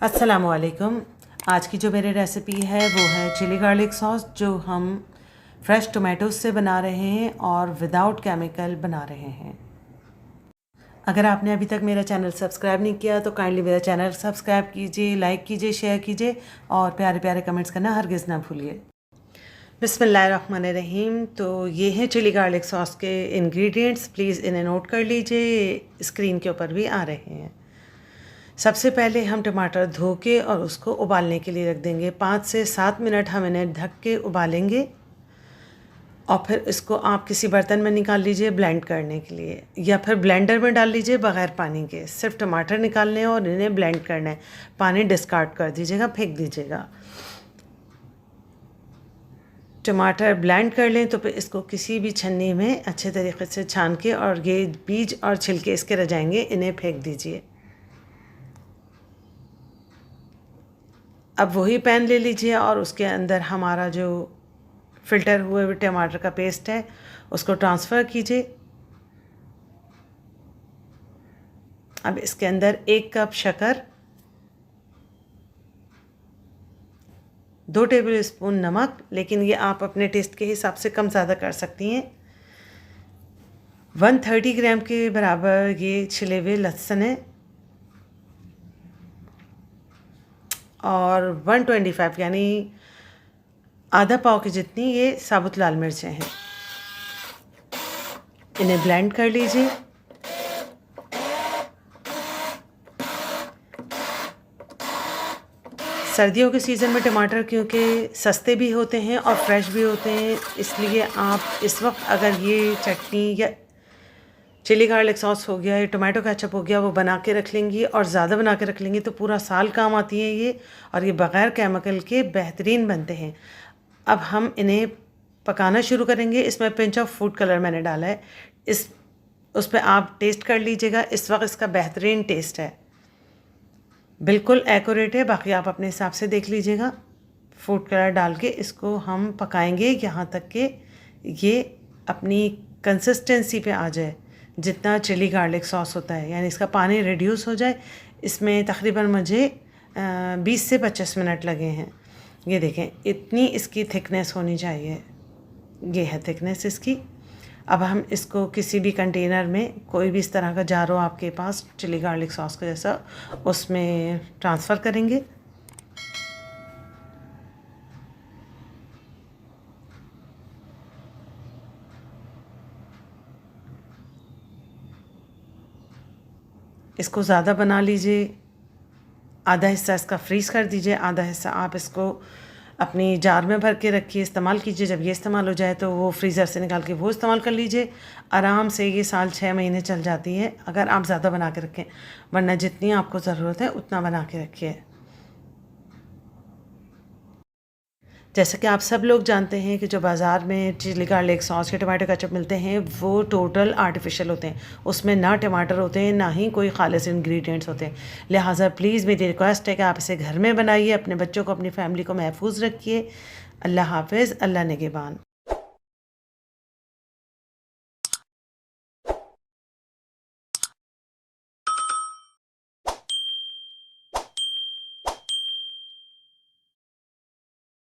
अस्सलामुअलैकुम। आज की जो मेरी रेसिपी है वो है चिली गार्लिक सॉस, जो हम फ्रेश टोमेटोज़ से बना रहे हैं और विदाउट केमिकल बना रहे हैं। अगर आपने अभी तक मेरा चैनल सब्सक्राइब नहीं किया तो काइंडली मेरा चैनल सब्सक्राइब कीजिए, लाइक कीजिए, शेयर कीजिए और प्यारे प्यारे कमेंट्स करना हरगिज़ ना भूलिए। बिस्मिल्लाहिर्रहमानिर्रहीम। तो ये हैं चिली गार्लिक सॉस के इंग्रेडिएंट्स, प्लीज़ इन्हें नोट कर लीजिए, स्क्रीन के ऊपर भी आ रहे हैं। सबसे पहले हम टमाटर धो के और उसको उबालने के लिए रख देंगे। 5 से 7 मिनट हम इन्हें ढक के उबालेंगे और फिर इसको आप किसी बर्तन में निकाल लीजिए ब्लेंड करने के लिए, या फिर ब्लेंडर में डाल लीजिए बग़ैर पानी के। सिर्फ टमाटर निकालने हैं और इन्हें ब्लेंड करना है। पानी डिस्कार्ड कर दीजिएगा, फेंक दीजिएगा। टमाटर ब्लेंड कर लें तो फिर इसको किसी भी छन्नी में अच्छे तरीके से छान के, और ये बीज और छिलके इसके रह जाएंगे, इन्हें फेंक दीजिए। अब वही पैन ले लीजिए और उसके अंदर हमारा जो फ़िल्टर हुए हुए टमाटर का पेस्ट है उसको ट्रांसफ़र कीजिए। अब इसके अंदर 1 कप शक्कर, 2 टेबल स्पून नमक, लेकिन ये आप अपने टेस्ट के हिसाब से कम ज़्यादा कर सकती हैं। 130 ग्राम के बराबर ये छिले हुए लहसुन है और 125 यानी आधा पाव की जितनी ये साबुत लाल मिर्चें हैं। इन्हें ब्लेंड कर लीजिए। सर्दियों के सीज़न में टमाटर क्योंकि सस्ते भी होते हैं और फ्रेश भी होते हैं, इसलिए आप इस वक्त अगर ये चटनी या चिली गार्लिक सॉस हो गया या टोमेटो केचप हो गया वो बना के रख लेंगी और ज़्यादा बना के रख लेंगी तो पूरा साल काम आती है ये, और ये बग़ैर केमिकल के बेहतरीन बनते हैं। अब हम इन्हें पकाना शुरू करेंगे। इसमें पिंच ऑफ फूड कलर मैंने डाला है, उस पर आप टेस्ट कर लीजिएगा। इस वक्त इसका बेहतरीन टेस्ट है, बिल्कुल एक्यूरेट है, बाकी आप अपने हिसाब से देख लीजिएगा। फूड कलर डाल के इसको हम पकाएंगे यहाँ तक कि ये अपनी कंसिस्टेंसी पे आ जाए जितना चिली गार्लिक सॉस होता है, यानी इसका पानी रिड्यूस हो जाए। इसमें तकरीबन मुझे 20 से 25 मिनट लगे हैं। ये देखें, इतनी इसकी थिकनेस होनी चाहिए। ये है थिकनेस इसकी। अब हम इसको किसी भी कंटेनर में, कोई भी इस तरह का जार हो आपके पास चिली गार्लिक सॉस का जैसा, उसमें ट्रांसफ़र करेंगे। इसको ज़्यादा बना लीजिए। आधा हिस्सा इसका फ्रीज़ कर दीजिए, आधा हिस्सा आप इसको अपनी जार में भर के रखिए, इस्तेमाल कीजिए। जब ये इस्तेमाल हो जाए तो वो फ्रीज़र से निकाल के वो इस्तेमाल कर लीजिए। आराम से ये साल 6 महीने चल जाती है अगर आप ज़्यादा बना के रखें, वरना जितनी आपको ज़रूरत है उतना बना के रखिए। जैसे कि आप सब लोग जानते हैं कि जो बाज़ार में चिली गार्लिक सॉस या टमाटो केचप मिलते हैं वो टोटल आर्टिफिशियल होते हैं। उसमें ना टमाटर होते हैं, ना ही कोई ख़ालिस इंग्रेडिएंट्स होते हैं। लिहाजा प्लीज़ मेरी रिक्वेस्ट है कि आप इसे घर में बनाइए, अपने बच्चों को, अपनी फैमिली को महफूज रखिए। अल्लाह हाफ़िज़, अल्लाह निगहबान।